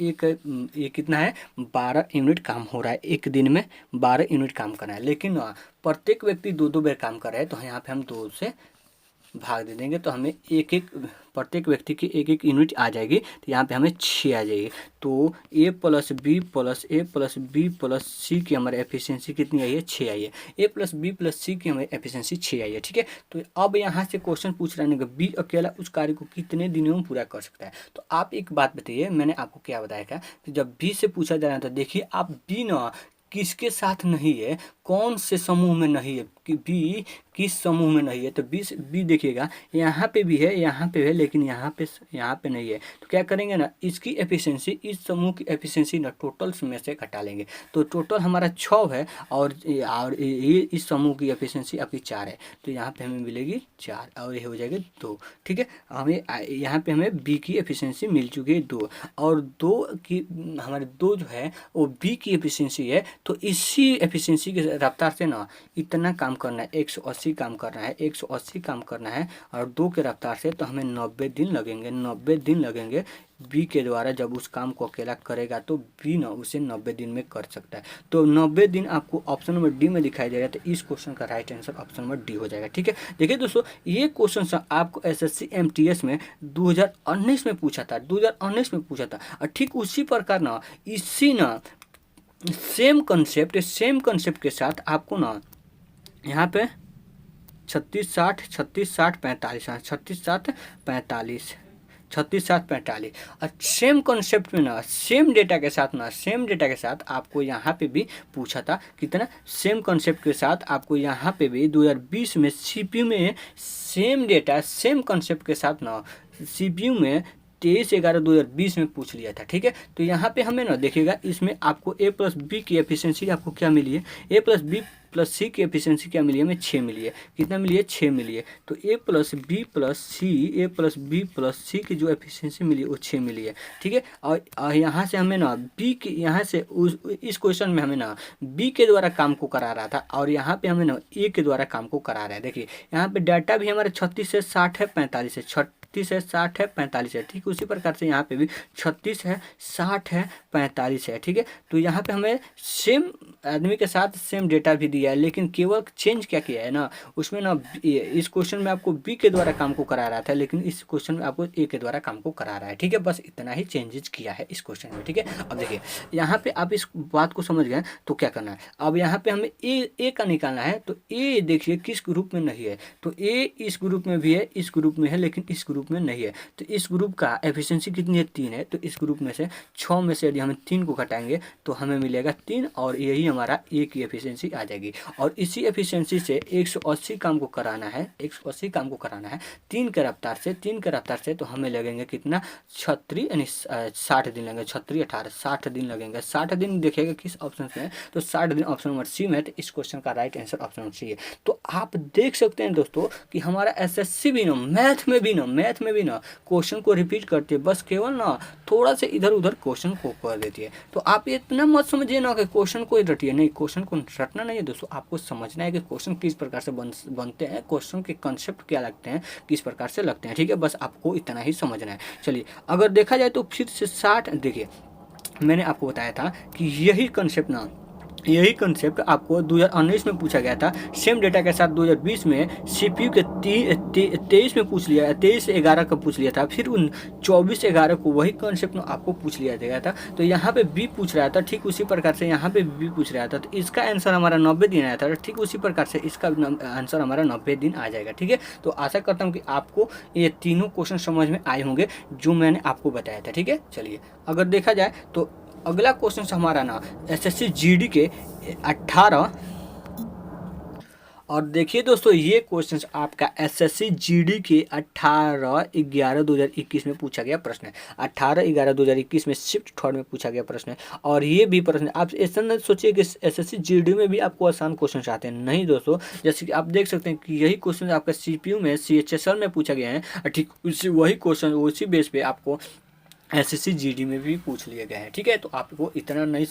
ये कितना है, 12 यूनिट काम हो रहा है एक दिन में, 12 यूनिट काम करना है। लेकिन प्रत्येक व्यक्ति 2-2 बार काम कर रहा है, तो यहाँ पे हम 2 से भाग दे देंगे, तो हमें प्रत्येक व्यक्ति की 1-1 यूनिट आ जाएगी। तो यहाँ पे हमें 6 आ जाएगी। तो ए प्लस बी प्लस सी की हमारी एफिशिएंसी कितनी आई है, 6 आई है। ए प्लस बी प्लस सी की हमारी एफिशिएंसी 6 आई है, ठीक है। तो अब यहाँ से क्वेश्चन पूछ रहे हैं कि बी अकेला उस कार्य को कितने दिनों में पूरा कर सकता है। तो आप एक बात बताइए, मैंने आपको क्या बताया था कि जब बी से पूछा जा रहा है, तो देखिए आप बी ना किसके साथ नहीं है, कौन से समूह में नहीं है, कि बी किस समूह में नहीं है। तो बी देखिएगा यहाँ पे भी है, यहाँ पे है, लेकिन यहाँ पे नहीं है। तो क्या करेंगे ना, इसकी एफिशिएंसी, इस समूह की एफिशिएंसी ना टोटल में से घटा लेंगे। तो टोटल हमारा 6 है और ये इस समूह की एफिशिएंसी आपकी 4 है, तो यहाँ पे हमें मिलेगी 4 और ये हो जाएगी 2, ठीक है। हमें यहाँ पे हमें बी की एफिशिएंसी मिल चुकी है 2, और 2 की हमारे 2 जो है वो बी की एफिशिएंसी है। तो इसी एफिशिएंसी के रफ्तार से ना इतना काम करना है, 180 काम करना है, 180 काम करना है, और 2 के रफ्तार से, तो हमें 90 दिन लगेंगे, 90 दिन लगेंगे बी के द्वारा। जब उस काम को अकेला करेगा तो बी ना उसे 90 दिन में कर सकता है। तो 90 दिन आपको ऑप्शन नंबर डी में दिखाई दे रहा है, तो इस क्वेश्चन का right answer option number D हो जाएगा, ठीक है। देखिए दोस्तों, ये क्वेश्चन आपको एसएससी एमटीएस में 2019 में पूछा था, 2019 में पूछा था। और ठीक उसी प्रकार ना, इसी ना सेम कंसेप्ट के साथ आपको ना यहाँ पे 36, 60, 36, 60, 45, 36, 60, 45, 36, 60, 45, और सेम कॉन्सेप्ट में ना, सेम डेटा के साथ आपको यहाँ पे भी पूछा था। कितना, सेम कॉन्सेप्ट के साथ आपको यहाँ पे भी 2020 में सीपीयू में सेम डेटा, सेम कॉन्सेप्ट के साथ ना सीपीयू में 23/11/2020 में पूछ लिया था। ठीक है, तो यहाँ पे हमें ना देखिएगा, इसमें आपको a प्लस बी की एफिशिएंसी आपको क्या मिली है, a plus B plus C की एफिशिएंसी क्या मिली है, हमें 6 मिली है। कितना मिली है, 6 मिली है। तो a plus B plus C, a plus B plus C की जो एफिशिएंसी मिली है वो 6 मिली है। ठीक है, और यहाँ से हमें ना बी की, यहाँ से इस क्वेश्चन में हमें ना बी के द्वारा काम को करा रहा था, और यहाँ पे हमें ना ए के द्वारा काम को करा रहा है। देखिए यहाँ पे डाटा भी हमारे 36 से 60 है, 45 है, 36 है, 60 है, 45 है। ठीक, उसी प्रकार से यहाँ पे भी 36 है, 60 है, 45 है। ठीक है, तो यहाँ पे हमें सेम आदमी के साथ सेम डेटा भी दिया है, लेकिन केवल चेंज क्या किया है ना, उसमें ना इस क्वेश्चन में आपको बी के द्वारा काम को करा रहा था, लेकिन इस क्वेश्चन में आपको ए के द्वारा काम को करा रहा है। ठीक है, बस इतना ही चेंजेस किया है इस क्वेश्चन में। ठीक है, अब देखिए यहाँ पे आप इस बात को समझ गए तो क्या करना है, अब यहाँ पे हमें ए का निकालना है। तो ए देखिए किस ग्रुप में नहीं है, तो ए इस ग्रुप में भी है, इस ग्रुप में है, लेकिन इस ग्रुप में नहीं है। तो इस ग्रुप का एफिशिएंसी कितनी है, 3 है। तो इस ग्रुप में से 6 में से यदि हम 3 को घटाएंगे तो हमें मिलेगा 3, और यही हमारा ए की एफिशिएंसी आ जाएगी। और इसी एफिशिएंसी से 180 काम को कराना है, 180 काम को कराना है 3 के रफ्तार से, 3 के रफ्तार से। तो हमें लगेंगे कितना, 36 यानी 60 दिन लगेंगे, 36 18 60 दिन लगेंगे। 60 दिन देखिएगा किस ऑप्शन में है, तो 60 दिन ऑप्शन नंबर सी में है। तो इस क्वेश्चन का right answer option number C है। तो आप देख सकते हैं दोस्तों कि हमारा एसएससी भी ना मैथ में भी ना क्वेश्चन को रिपीट करती है, बस केवल ना थोड़ा से इधर उधर क्वेश्चन को कर देती है। तो आप इतना मत समझिए ना कि क्वेश्चन को रटिए, नहीं, क्वेश्चन को रटना नहीं है दोस्तों, आपको समझना है कि क्वेश्चन किस प्रकार से बनते हैं, क्वेश्चन के कंसेप्ट क्या लगते हैं, किस प्रकार से लगते हैं। ठीक है, बस आपको इतना ही समझना है। चलिए, अगर देखा जाए तो फिर से 60, देखिए मैंने आपको बताया था कि यही कंसेप्ट आपको 2019 में पूछा गया था, सेम डेटा के साथ 2020 में सीपीयू के 23 में पूछ लिया, 23/11 का पूछ लिया था, फिर 24/11 को वही कंसेप्ट आपको पूछ लिया गया था। तो यहाँ पे बी पूछ रहा था, ठीक उसी प्रकार से यहाँ पे बी पूछ रहा था। तो इसका आंसर हमारा 90 दिन आया था, ठीक उसी प्रकार से इसका आंसर हमारा 90 दिन आ जाएगा। ठीक है, तो आशा करता हूँ कि आपको ये तीनों क्वेश्चन समझ में आए होंगे जो मैंने आपको बताया था। ठीक है, चलिए अगर देखा जाए तो अगला क्वेश्चन हमारा ना एसएससी जीडी के 18, और देखिए दोस्तों ये क्वेश्चन आपका एसएससी जीडी के 18/11/2021 में पूछा गया प्रश्न है। 18/11/2021 में शिफ्ट थर्ड में पूछा गया प्रश्न है। और ये भी प्रश्न आप ऐसा न सोचिए कि एसएससी जीडी में भी आपको आसान क्वेश्चन आते हैं, नहीं दोस्तों। जैसे कि आप देख सकते हैं कि यही क्वेश्चन आपका सीपीयू में सीएचएसएल में पूछा गया है, ठीक वही क्वेश्चन उसी बेस पे आपको एसएससी जीडी में भी पूछ लिया गया है। ठीक है, तो आपको इतना नहीं,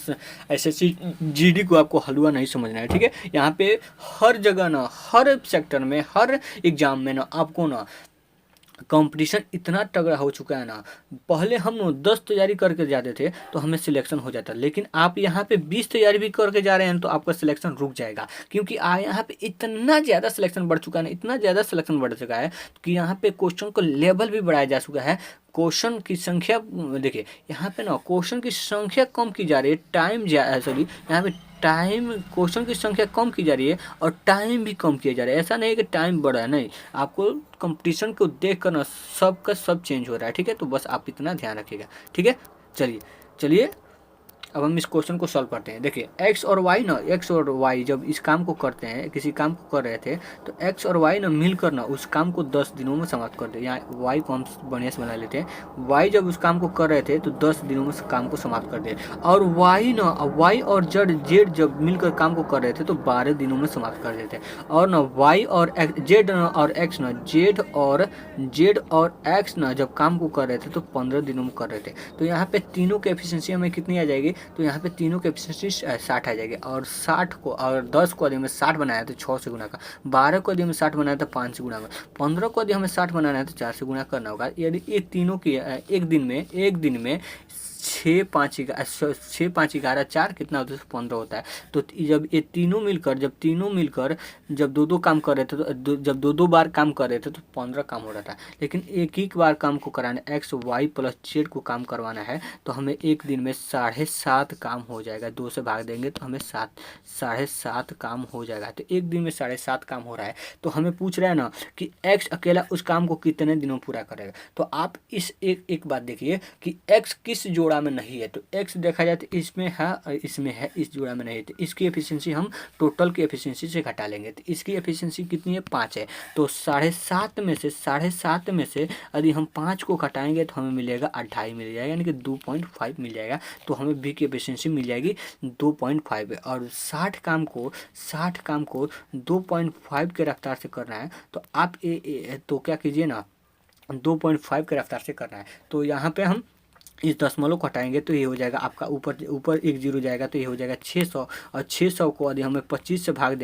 एसएससी जीडी को आपको हलवा नहीं समझना है। ठीक है, यहाँ पे हर जगह ना, हर सेक्टर में, हर एग्जाम में ना आपको ना कंपटीशन इतना तगड़ा हो चुका है ना। पहले हम 10 तैयारी करके जाते थे तो हमें सिलेक्शन हो जाता, लेकिन आप यहाँ पे 20 तैयारी भी करके जा रहे हैं तो आपका सिलेक्शन रुक जाएगा, क्योंकि यहाँ पे इतना ज़्यादा सिलेक्शन बढ़ चुका है, इतना ज़्यादा सिलेक्शन बढ़ चुका है कि यहाँ पे क्वेश्चन को लेवल भी बढ़ाया जा चुका है। क्वेश्चन की संख्या देखिए, यहाँ पे ना क्वेश्चन की संख्या कम की जा रही है, यहाँ पे टाइम, क्वेश्चन की संख्या कम की जा रही है और टाइम भी कम किया जा रहा है। ऐसा नहीं है कि टाइम बढ़ा है, नहीं, आपको कंपटीशन को देख कर ना सब का सब चेंज हो रहा है। ठीक है, तो बस आप इतना ध्यान रखिएगा। ठीक है, चलिए अब हम इस क्वेश्चन को सॉल्व करते हैं। देखिए एक्स और वाई जब इस काम को करते हैं, किसी काम को कर रहे थे, तो एक्स और वाई ना मिलकर ना उस काम को 10 दिनों में समाप्त कर दे। यहाँ वाई को हम बढ़िया से बना लेते हैं। वाई जब उस काम को कर रहे थे तो 10 दिनों में काम को समाप्त कर दे, और वाई और जेड जब मिलकर काम को कर रहे थे तो 12 दिनों में समाप्त कर देते। और ना वाई और जेड और एक्स ना जेड और एक्स ना जब काम को कर रहे थे तो 15 दिनों में कर रहे थे। तो यहाँ पे तीनों की एफिशिएंसी हमें कितनी आ जाएगी, तो यहाँ पे तीनों की एफिशिएंसी 60 आ जाएगी। और 60 को अगर 10 को यदि हमें 60 बनाया तो 6 से गुना का, 12 को यदि हमें 60 बनाया तो 5 से गुना का, 15 को यदि हमें 60 बनाना है तो 4 से गुना करना होगा। यदि ये तीनों की एक दिन में 6 5 11 4 कितना होता है, 15 होता है। तो जब ये तीनों मिलकर जब दो काम कर रहे थे, तो जब दो बार काम कर रहे थे तो 15 काम हो रहा था। लेकिन एक ही बार काम को कराना, एक्स वाई प्लस जेड को काम करवाना है, तो हमें एक दिन में 7.5 काम हो जाएगा। 2 से भाग देंगे तो हमें 7.5 काम हो जाएगा। तो एक दिन में 7.5 काम हो रहा है। तो हमें पूछ रहा है ना कि एक्स अकेला उस काम को कितने दिनों पूरा करेगा। तो आप इस एक बात देखिए कि एक्स किस जोड़ा जुड़ा में नहीं है, तो x देखा जाए तो इसमें है और इसमें है, इस जुड़ा में नहीं है, तो इसकी एफिशिएंसी हम टोटल की एफिशिएंसी से घटा लेंगे। तो इसकी एफिशिएंसी कितनी है, 5 है। तो 7.5 में से यदि हम 5 को घटाएंगे तो हमें मिलेगा 2.5 मिल जाएगा, यानी कि 2.5 मिल जाएगा। तो हमें बी की एफिशिएंसी मिल जाएगी 2.5 है। और 60 काम को 2.5 के रफ्तार से करना है, तो आप तो क्या कीजिए ना, 2.5 के रफ्तार से करना है। तो यहाँ पे हम इस दशमलव को हटाएंगे तो ये हो जाएगा आपका ऊपर एक जीरो जाएगा, तो ये हो जाएगा 600। और 600 को यदि हमें 25 से भाग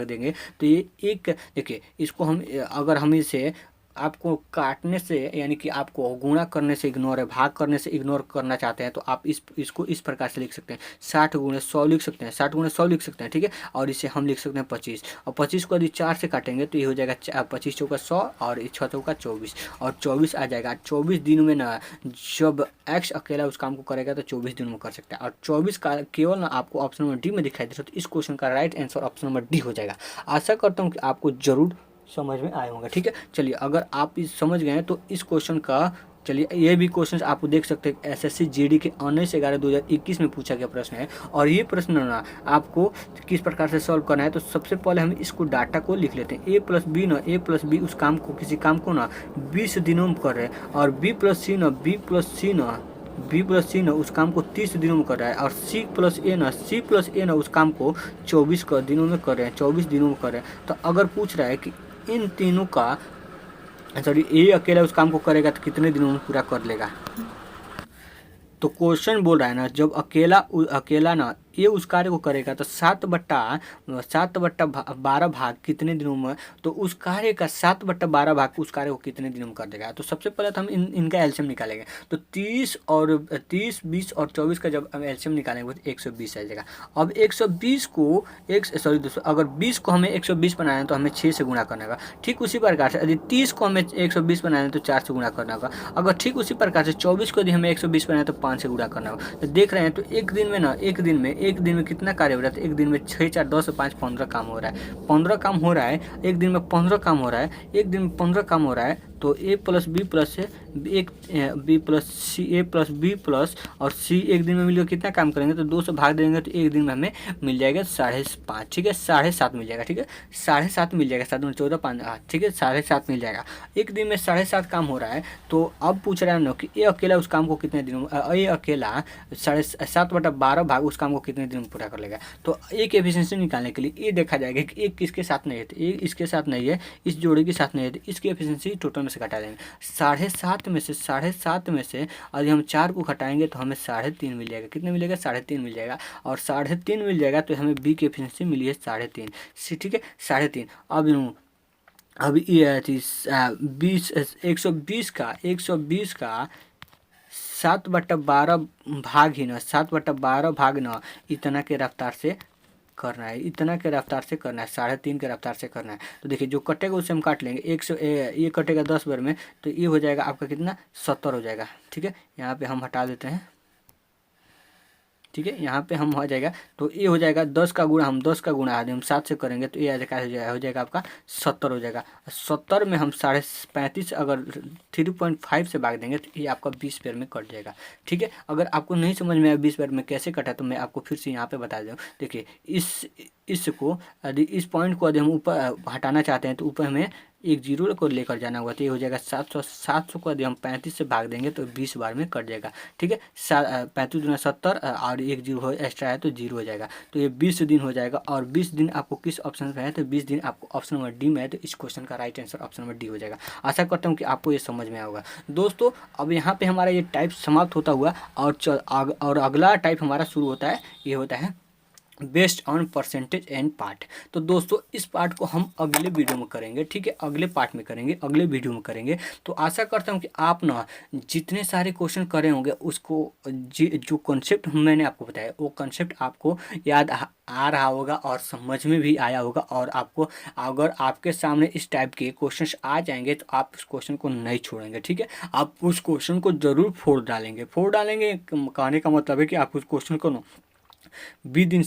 देंगे तो ये एक, देखिए इसको हम, अगर हम इसे आपको काटने से यानी कि आपको गुणा करने से इग्नोर है, भाग करने से इग्नोर करना चाहते हैं, तो आप इसको इस प्रकार से लिख सकते हैं, 60 × 100 लिख सकते हैं, 60 × 100 लिख सकते हैं, ठीक है। और इसे हम लिख सकते हैं 25, और 25 को यदि 4 से काटेंगे तो ये हो जाएगा 25 चौका 100 और 6 चौका 24, और 24 आ जाएगा। 24 दिनों में ना, जब x अकेला उस काम को करेगा तो 24 दिनों में कर सकता है। और 24 का केवल ना आपको ऑप्शन नंबर डी में दिखाई दे रहा है, तो इस क्वेश्चन का right answer option number D हो जाएगा। आशा करता हूँ कि आपको जरूर समझ में आए होंगे, ठीक है। चलिए, अगर आप इस समझ गए हैं तो इस क्वेश्चन का, चलिए ये भी क्वेश्चन आप देख सकते हैं, एसएससी जीडी के 19/11/2021 में पूछा गया प्रश्न है। और ये प्रश्न ना आपको किस प्रकार से सॉल्व करना है, तो सबसे पहले हम इसको डाटा को लिख लेते हैं। a प्लस बी उस काम को, किसी काम को ना 20 दिनों में कर रहे हैं, और b प्लस सी ना उस काम को 30 दिनों में कर रहा है, और C प्लस ए ना उस काम को 24 दिनों में कर रहे हैं, 24 दिनों में कर रहे हैं। तो अगर पूछ रहा है कि इन तीनों का, सॉरी, ए अकेला उस काम को करेगा तो कितने दिनों में पूरा कर लेगा। तो क्वेश्चन बोल रहा है ना, जब अकेला ना ये उस कार्य को करेगा तो 7/12 भाग कितने दिनों में, तो उस कार्य का 7/12 भाग उस कार्य को कितने दिनों में कर देगा। तो सबसे पहले तो हम इनका एलसीएम निकालेंगे। तो 30, 20 और 24 का जब हम एलसीएम निकालेंगे तो 120 आ जाएगा। अब 120 को दोस्तों, अगर 20 को हमें 120 बनाना है तो हमें 6 से गुणा करना होगा। ठीक उसी प्रकार से यदि 30 को हमें 120 बनाना है तो 4 से गुणा करना होगा। अगर ठीक उसी प्रकार से 24 को यदि हमें 120 बनाना है तो 5 से गुणा करना होगा। तो देख रहे हैं, तो एक दिन में कितना कार्य हो रहा है, तो एक दिन में 6, 4, 10, 5, 15 काम हो रहा है। 15 काम हो रहा है, एक दिन में 15 काम हो रहा है, एक दिन में 15 काम हो रहा है। तो a प्लस बी प्लस से बी प्लस सी, ए प्लस बी प्लस और सी एक दिन में मिलेगा, कितना काम करेंगे तो 2 से भाग देंगे तो एक दिन में हमें मिल जाएगा 5.5, ठीक है, 7.5 मिल जाएगा, ठीक है, 7.5 मिल जाएगा, 7 में 14, 5, ठीक है, 7.5 मिल जाएगा। एक दिन में 7.5 काम हो रहा है। तो अब पूछ रहा है ना कि ए अकेला उस काम को कितने दिनों में, ए अकेला 7/12 भाग उस काम को कितने दिन में पूरा कर लेगा। तो ए की एफिशिएंसी निकालने के लिए ये देखा जाएगा कि एक किसके साथ नहीं है, तो एक इसके साथ नहीं है, इस जोड़ी के साथ नहीं है, तो इसकी एफिशिएंसी टोटल में से घटा देंगे। 7.5 में से यदि हम 4 को घटाएंगे तो हमें 3.5 मिल जाएगा। कितने मिलेगा, 3.5 मिल जाएगा। और 3.5 मिल जाएगा तो हमें बी की एफिशिएंसी मिली है 3.5, ठीक है, 3.5। अब ये 120 का 7/12 भाग ही ना, 7/12 भाग ना इतना के रफ्तार से करना है, 3.5 के रफ्तार से करना है। तो देखिए, जो कटेगा उसे हम काट लेंगे। ये कटेगा 10 बार में, तो ये हो जाएगा आपका कितना, 70 हो जाएगा, ठीक है। यहाँ पे हम हटा देते हैं, ठीक है, यहाँ पे हम हो जाएगा। तो ये हो जाएगा 10 का गुणा, हम 7 से करेंगे तो ये हो जाएगा आपका 70 हो जाएगा। 70 में हम 35.5 अगर 3.5 से भाग देंगे तो ये आपका 20 बार में कट जाएगा, ठीक है। अगर आपको नहीं समझ में आया 20 बार में कैसे कटा, तो मैं आपको फिर से यहाँ पे बता दूँ। देखिए, इसको यदि इस पॉइंट को यदि हम ऊपर हटाना चाहते हैं तो ऊपर हमें एक जीरो को लेकर जाना होगा। तो ये हो जाएगा 700 को यदि हम 35 से भाग देंगे तो 20 बार में कट जाएगा, ठीक है। 35 × 70 और एक जीरो एक्स्ट्रा है तो 0 हो जाएगा। तो ये 20 दिन हो जाएगा। और 20 दिन आपको किस ऑप्शन में है, तो 20 दिन आपको ऑप्शन नंबर डी में है। तो इस क्वेश्चन का right answer option number D हो जाएगा। आशा करता हूँ कि आपको ये समझ में आया होगा। दोस्तों, अब यहाँ पे हमारा ये टाइप समाप्त होता हुआ और अगला टाइप हमारा शुरू होता है। ये होता है based on percentage and part. तो दोस्तों, इस पार्ट को हम अगले वीडियो में करेंगे, ठीक है, अगले पार्ट में करेंगे, अगले वीडियो में करेंगे। तो आशा करता हूँ कि आप ना जितने सारे क्वेश्चन करे होंगे उसको जो कॉन्सेप्ट मैंने आपको बताया वो कॉन्सेप्ट आपको याद आ रहा होगा और समझ में भी आया होगा। और आपको अगर आपके सामने इस टाइप के क्वेश्चन आ जाएंगे तो आप उस क्वेश्चन को नहीं छोड़ेंगे, ठीक है, आप उस क्वेश्चन को जरूर फोड़ डालेंगे। कहने का मतलब है कि आप उस क्वेश्चन को विद इन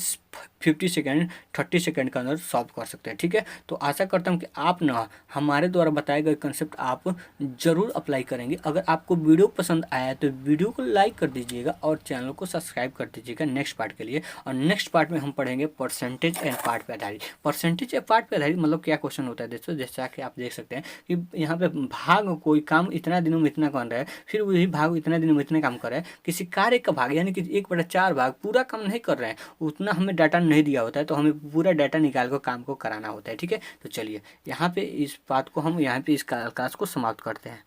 50 सेकेंड 30 सेकेंड के अंदर सॉल्व कर सकते हैं। ठीक है, तो आशा करता हूँ कि आप ना हमारे द्वारा बताए गए कंसेप्ट आप ज़रूर अप्लाई करेंगे। अगर आपको वीडियो पसंद आया तो वीडियो को लाइक कर दीजिएगा और चैनल को सब्सक्राइब कर दीजिएगा नेक्स्ट पार्ट के लिए। और नेक्स्ट पार्ट में हम पढ़ेंगे परसेंटेज एंड पार्ट पे आधारित। परसेंटेज एंड पार्ट पे आधारित मतलब क्या क्वेश्चन होता है दोस्तों, जैसा कि आप देख सकते हैं कि यहाँ पे भाग, कोई काम इतना दिनों में इतना कर रहा है, फिर वही भाग इतना दिनों में इतने काम कर रहा है। किसी कार्य का भाग यानी कि 1/4 भाग पूरा काम नहीं कर रहे हैं, उतना हमें डाटा नहीं दिया होता है, तो हमें पूरा डाटा निकाल कर काम को कराना होता है। ठीक है, तो चलिए यहाँ पे इस बात को हम यहाँ पे इस क्लास को समाप्त करते हैं।